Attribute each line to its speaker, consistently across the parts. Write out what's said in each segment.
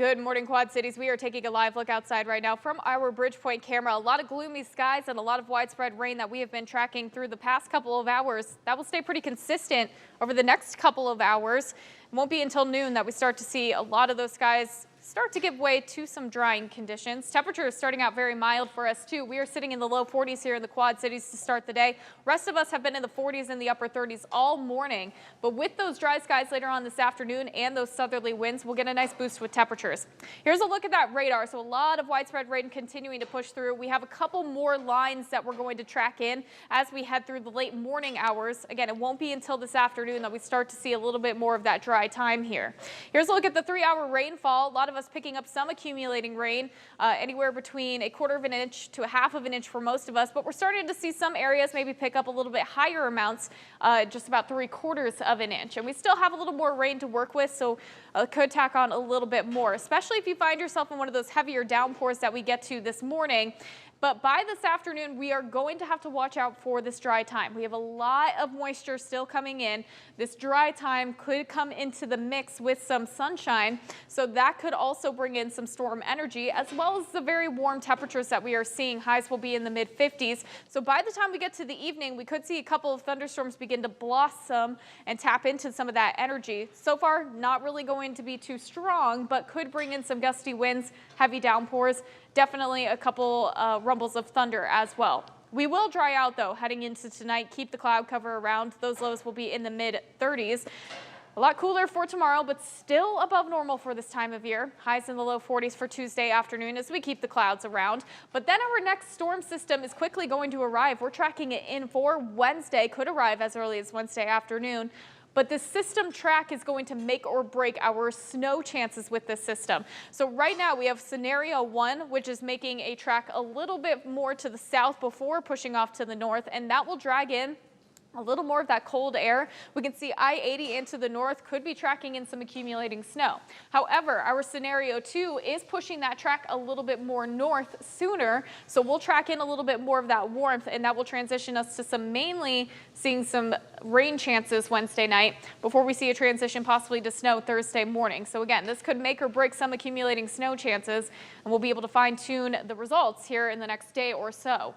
Speaker 1: Good morning, Quad Cities. We are taking a live look outside right now from our Bridgepoint camera. A lot of gloomy skies and a lot of widespread rain that we have been tracking through the past couple of hours. That will stay pretty consistent over the next couple of hours. It won't be until noon that we start to see a lot of those skies start to give way to some drying conditions. Temperatures starting out very mild for us too. We are sitting in the low 40s here in the Quad Cities to start the day. Rest of us have been in the 40s and the upper 30s all morning. But with those dry skies later on this afternoon and those southerly winds, we'll get a nice boost with temperatures. Here's a look at that radar. So a lot of widespread rain continuing to push through. We have a couple more lines that we're going to track in as we head through the late morning hours. Again, it won't be until this afternoon that we start to see a little bit more of that dry time here. Here's a look at the 3-hour rainfall. A lot of us picking up some accumulating rain, anywhere between 1/4 of an inch to 1/2 of an inch for most of us, but we're starting to see some areas maybe pick up a little bit higher amounts, just about 3/4 of an inch. And we still have a little more rain to work with, so could tack on a little bit more, especially if you find yourself in one of those heavier downpours that we get to this morning. But by this afternoon, we are going to have to watch out for this dry time. We have a lot of moisture still coming in. This dry time could come into the mix with some sunshine, so that could also bring in some storm energy, as well as the very warm temperatures that we are seeing. Highs will be in the mid-50s. So by the time we get to the evening, we could see a couple of thunderstorms begin to blossom and tap into some of that energy. So far, not really going to be too strong, but could bring in some gusty winds, heavy downpours. Definitely a couple rumbles of thunder as well. We will dry out though heading into tonight. Keep the cloud cover around. Those lows will be in the mid-30s. A lot cooler for tomorrow, but still above normal for this time of year. Highs in the low 40s for Tuesday afternoon as we keep the clouds around. But then our next storm system is quickly going to arrive. We're tracking it in for Wednesday. Could arrive as early as Wednesday afternoon. But this system track is going to make or break our snow chances with this system. So right now we have scenario 1, which is making a track a little bit more to the south before pushing off to the north, and that will drag in a little more of that cold air. We can see I-80 into the north could be tracking in some accumulating snow. However, our scenario 2 is pushing that track a little bit more north sooner. So we'll track in a little bit more of that warmth, and that will transition us to mainly seeing some rain chances Wednesday night before we see a transition possibly to snow Thursday morning. So again, this could make or break some accumulating snow chances, and we'll be able to fine tune the results here in the next day or so.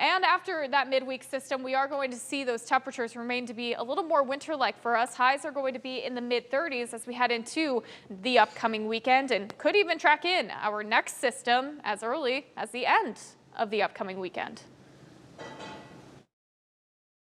Speaker 1: And after that midweek system, we are going to see those temperatures remain to be a little more winter-like for us. Highs are going to be in the mid-30s as we head into the upcoming weekend, and could even track in our next system as early as the end of the upcoming weekend.